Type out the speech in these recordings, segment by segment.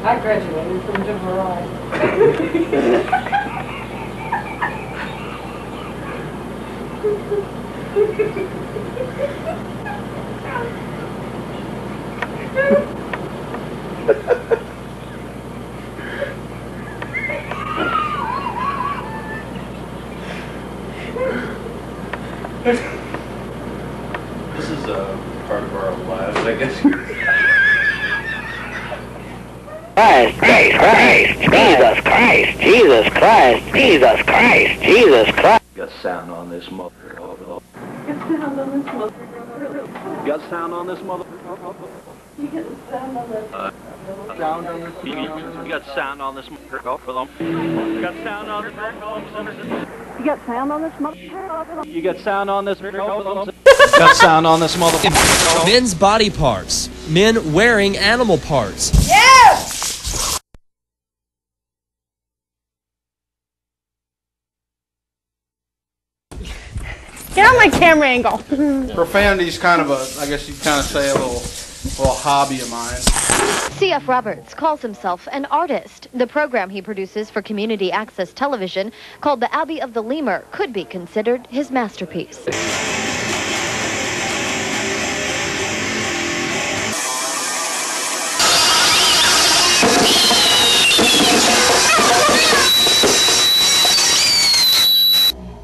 I graduated from DeVry. This is a part of our lives, I guess. Jesus Christ. Got sound on this mother. Got sound on this mother. Got sound on this mother. You get sound on this. Sound on this. You got sound on this mother. Got sound on this. You got sound on this mother. You got sound on this. Got sound on this mother. Men's body parts. Men wearing animal parts. Yes! Get on my camera angle. Profanity's kind of a, I guess you'd kind of say, a little hobby of mine. C.F. Roberts calls himself an artist. The program he produces for community access television, called The Abbey of the Lemur, could be considered his masterpiece.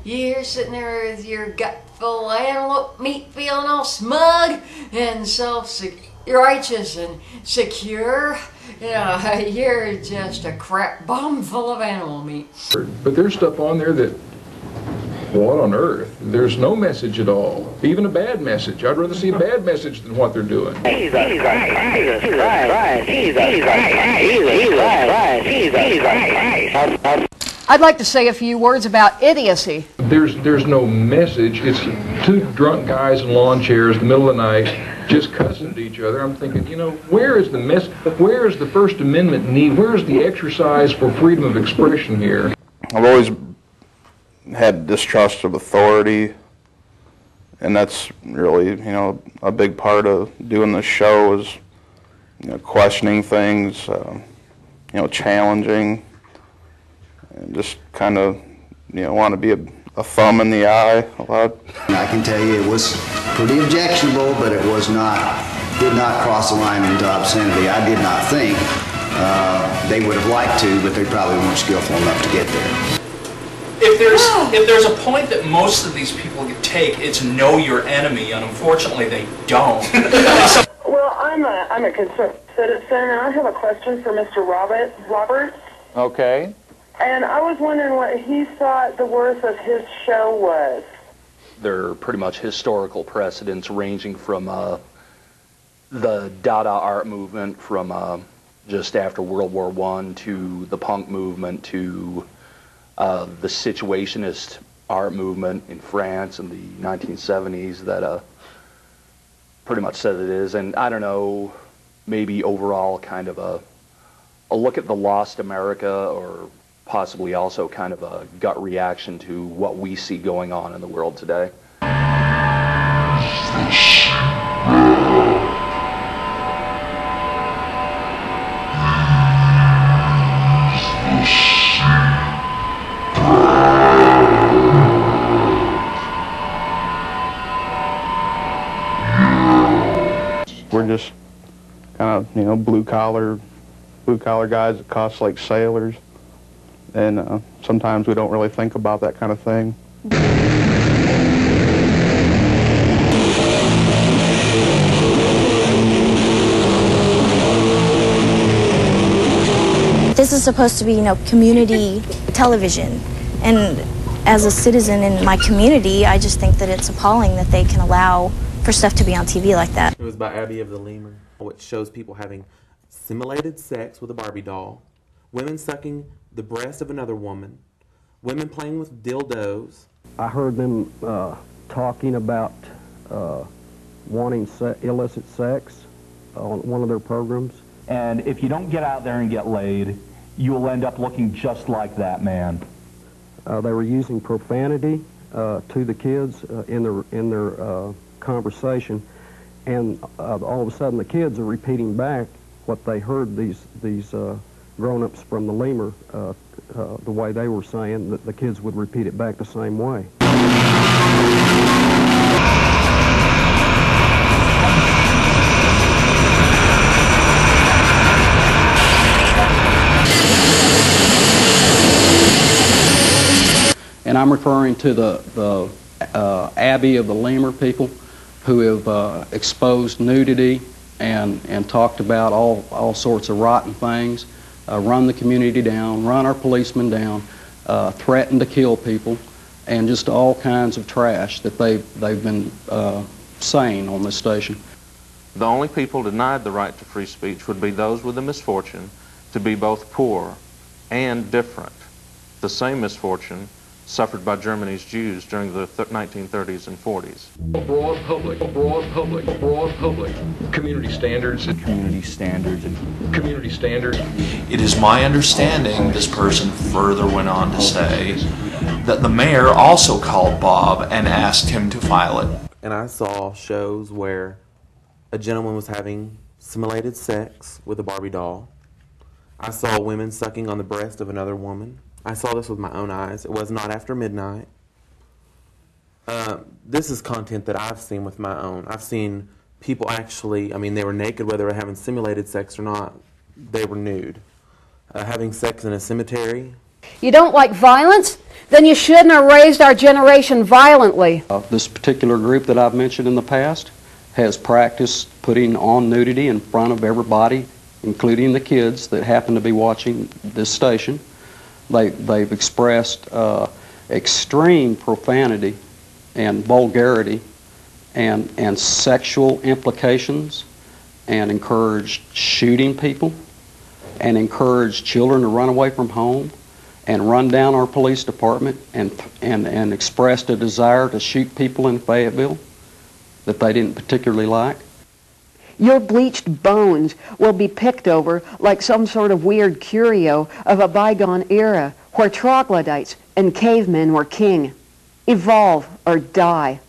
You're sitting there with your gut full of antelope meat, feeling all smug and self-righteous and secure. You know, you're just a crap bomb full of animal meat. But there's stuff on there that, what on earth? There's no message at all. Even a bad message. I'd rather see a bad message than what they're doing. Jesus Christ. I'd like to say a few words about idiocy. There's no message. It's two drunk guys in lawn chairs in the middle of the night just cussing at each other. I'm thinking, you know, where is the First Amendment need? Where's the exercise for freedom of expression here? I've always had distrust of authority, and that's really, you know, a big part of doing this show is, you know, questioning things, you know, challenging, and just kind of, you know, want to be a thumb in the eye a lot. I can tell you it was pretty objectionable, but it was did not cross the line into obscenity. I did not think they would have liked to, but they probably weren't skillful enough to get there. If there's a point that most of these people could take, it's know your enemy, and unfortunately they don't. Well, I'm a concerned citizen, and I have a question for Mr. Roberts. Okay. And I was wondering what he thought the worth of his show was. There are pretty much historical precedents ranging from the Dada art movement from just after World War I to the punk movement to the situationist art movement in France in the 1970s that pretty much said it is. And I don't know, maybe overall kind of a look at the lost America, or possibly also kind of a gut reaction to what we see going on in the world today. We're just kind of, you know, blue collar guys that cost like sailors, and sometimes we don't really think about that kind of thing. This is supposed to be, you know, community television, and as a citizen in my community, I just think that it's appalling that they can allow for stuff to be on TV like that. It was by Abbey of the Lemur, which shows people having simulated sex with a Barbie doll, women sucking the breast of another woman, women playing with dildos. I heard them talking about wanting illicit sex on one of their programs. And if you don't get out there and get laid, you will end up looking just like that man. They were using profanity to the kids in their conversation, and all of a sudden the kids are repeating back what they heard these grown-ups from the Lemur, the way they were saying, that the kids would repeat it back the same way. And I'm referring to the Abbey of the Lemur people who have exposed nudity and talked about all sorts of rotten things, run the community down, run our policemen down, threaten to kill people, and just all kinds of trash that they've been saying on this station. The only people denied the right to free speech would be those with the misfortune to be both poor and different. The same misfortune suffered by Germany's Jews during the 1930s and 40s. Broad public, community standards. Community standards. It is my understanding, this person further went on to say, that the mayor also called Bob and asked him to file it. And I saw shows where a gentleman was having simulated sex with a Barbie doll. I saw women sucking on the breast of another woman. I saw this with my own eyes. It was not after midnight. This is content that I've seen with my own. I've seen people actually, I mean, they were naked, whether they were having simulated sex or not. They were nude. Having sex in a cemetery. You don't like violence? Then you shouldn't have raised our generation violently. This particular group that I've mentioned in the past has practiced putting on nudity in front of everybody, including the kids that happen to be watching this station. They've expressed extreme profanity and vulgarity and sexual implications, and encouraged shooting people, and encouraged children to run away from home and run down our police department, and expressed a desire to shoot people in Fayetteville that they didn't particularly like. Your bleached bones will be picked over like some sort of weird curio of a bygone era where troglodytes and cavemen were king. Evolve or die.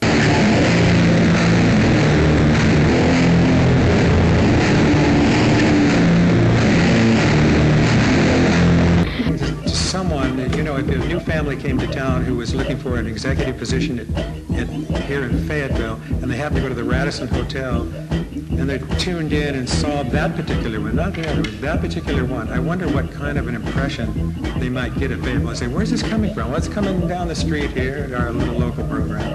Someone, you know, if a new family came to town who was looking for an executive position here in Fayetteville, and they happened to go to the Radisson Hotel, and they tuned in and saw that particular one, not the other one, that particular one, I wonder what kind of an impression they might get of Fayetteville and say, where's this coming from? What's coming down the street here at our little local program?